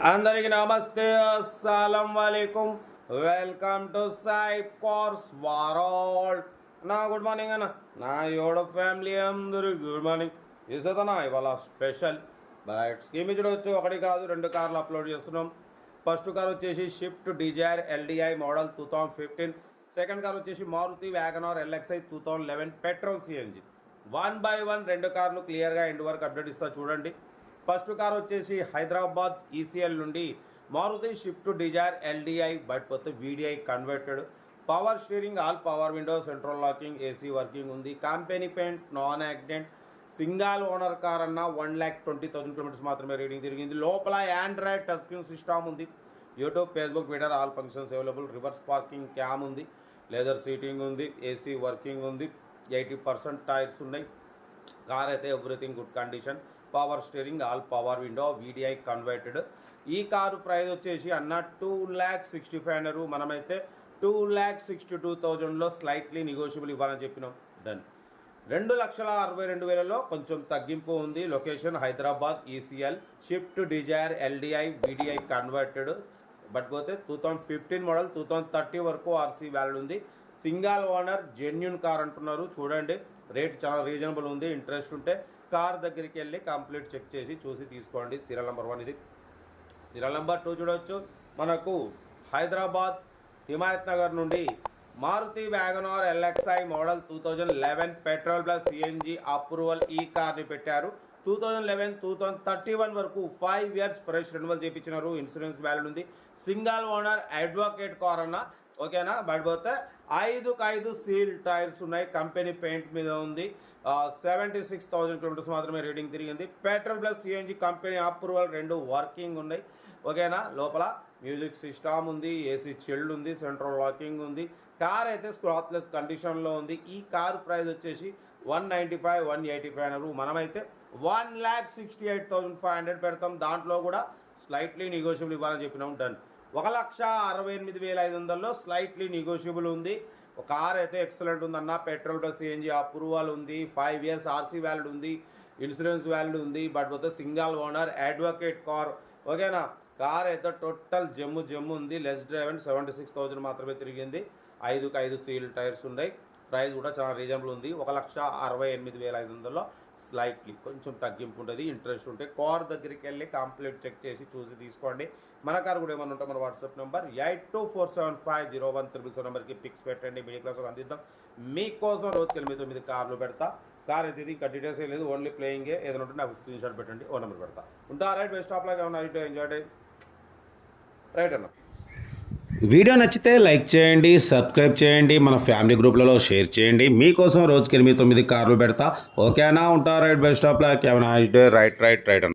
అందరికి నమస్తే, అస్సలం వాలేకుమ్. Welcome to Sai cars world. నా గుడ్ మార్నింగ్ అన్న, నా యోడ ఫ్యామిలీ అందరూ గుడ్ మార్నింగ్. ఇసతనా ఇవాళ స్పెషల్ బట్ స్కీమ్ చూడవచ్చు. ఒకటి కాదు, 2 కార్లు అప్లోడ్ చేస్తున్నాం. ఫస్ట్ కార్ వచ్చేసి Swift Dzire LDI model 2015. Second car వచ్చేసి Maruti Wagon R LXI 2011 petrol CNG. 1 by 1 2 కార్లు క్లియర్గా ఎండ్ వరకు అప్డేట్ ఇస్తా చూడండి. ఫస్ట్ కార్ వచ్చేసి హైదరాబాద్ ఈసీఎల్ నుండి Maruti Swift Dzire LDI but పోతే VDI converted. Power steering, all power window, central locking, AC working ఉంది. Company paint, non accident, single owner car అన్న. 1,20,000 కిలోమీటర్స్ మాత్రమే రీడింగ్ తిరిగింది. లోపల ఆండ్రాయిడ్ టచ్ స్క్రీన్ సిస్టమ్ ఉంది. YouTube, Facebook, Twitter all functions available. Reverse parking cam ఉంది. Leather seating ఉంది. AC working ఉంది. 80% tyres ఉన్నాయి. కార్ అయితే everything good condition. Power steering, all power window, VDI converted. ఈ కారు ప్రైస్ వచ్చేసి అన్న 2,65,000 అన్నారు. మనమైతే 2,62,000లో స్లైట్లీ నెగోషియబుల్ ఇవ్వాలని చెప్పినాం. డన్. 2,62,000లో కొంచెం తగ్గింపు ఉంది. Location Hyderabad ECL. Swift Dzire LDI VDI converted but పోతే 2015 మోడల్, 2030 వరకు ఆర్సీ వ్యాలిడ్ ఉంది. సింగల్ ఓనర్, జెన్యున్ కార్ అంటున్నారు. చూడండి, రేట్ చాలా రీజనబుల్ ఉంది. ఇంట్రెస్ట్ ఉంటే కార్ దగ్గరికి వెళ్ళి కంప్లీట్ చెక్ చేసి చూసి తీసుకోండి. సీరియల్ నెంబర్ 1 ఇది. సీరియల్ నెంబర్ 2 చూడవచ్చు. మనకు హైదరాబాద్ హిమాయత్ నగర్ నుండి Maruti Wagon R LXI model 2011 petrol plus CNG approval ఈ కార్ని పెట్టారు. 2011 2031 వరకు 5 years ఫ్రెష్ రెన్యువల్ చేయించినారు. ఇన్సూరెన్స్ వ్యాలిడ్ ఉంది. సింగల్ ఓనర్ అడ్వకేట్ కార్ అన్న. ఓకేనా. బట్ పోతే 5 సీల్ టైర్స్ ఉన్నాయి. కంపెనీ పెయింట్ మీద ఉంది. 76,000 కిలోమీటర్స్ మాత్రమే రీడింగ్ తిరిగింది. Petrol plus CNG company approval 2 working ఉన్నాయి. ఓకేనా. లోపల మ్యూజిక్ సిస్టమ్ ఉంది. ఏసీ చిల్డ్ ఉంది. సెంట్రల్ లాకింగ్ ఉంది. కార్ అయితే స్క్రాచ్లెస్ కండిషన్లో ఉంది. ఈ కార్ ప్రైస్ వచ్చేసి 195, 185 అన్నారు. మనమైతే 1,68,500 పెడతాం. దాంట్లో కూడా స్లైట్లీ నెగోషియబుల్ ఇవ్వాలని చెప్పినాం. డన్. 1,68,500లో స్లైట్లీ నెగోషియబుల్ ఉంది. కార్ అయితే ఎక్సలెంట్ ఉందన్న. పెట్రోల్ ప్లస్ సిఎన్జి అప్రూవల్ ఉంది. 5 years ఆర్సీ వ్యాలిడ్ ఉంది. ఇన్సూరెన్స్ వ్యాలిడ్ ఉంది. బట్ పోతే సింగల్ ఓనర్ అడ్వకేట్ కార్. ఓకేనా. కార్ అయితే టోటల్ జమ్ము ఉంది. లెస్ డ్రైవ్ 76,000 మాత్రమే తిరిగింది. 5 సీల్ టైర్స్ ఉన్నాయి. ప్రైస్ కూడా చాలా రీజనబుల్ ఉంది. 1,68,500లో స్లైట్లీ కొంచెం తగ్గింపు ఉంటుంది. ఇంట్రెస్ట్ ఉంటే కార్ దగ్గరికి వెళ్ళి కంప్లీట్ చెక్ చేసి చూసి తీసుకోండి. మన కార్ కూడా ఏమన్నా ఉంటే మన వాట్సాప్ నెంబర్ 8247501377 నెంబర్కి పిక్స్ పెట్టండి. మిడిల్ క్లాస్ అందిద్దాం. మీకోసం రోజుకి 8-9 కార్లు పెడతా. కార్ అయితే ఇంకా డీటెయిల్స్ ఏం లేదు, ఓన్లీ ప్లేయింగే. ఏదైనా ఉంటే నాకు స్క్రీన్ షాట్ పెట్టండి, ఓ నెంబర్ పెడతా. ఉంటా. రైట్. Best of luck. ఏమన్నా ఎంజాయ్ డే. రైట్ అన్న. వీడియో నచ్చితే లైక్ చేయండి, సబ్స్క్రైబ్ చేయండి, మన ఫ్యామిలీ గ్రూప్లలో షేర్ చేయండి. మీకోసం రోజుకి 8-9 కార్లు పెడతా. ఓకేనా. ఉంటా. Right. Best of luck. Right అన్న.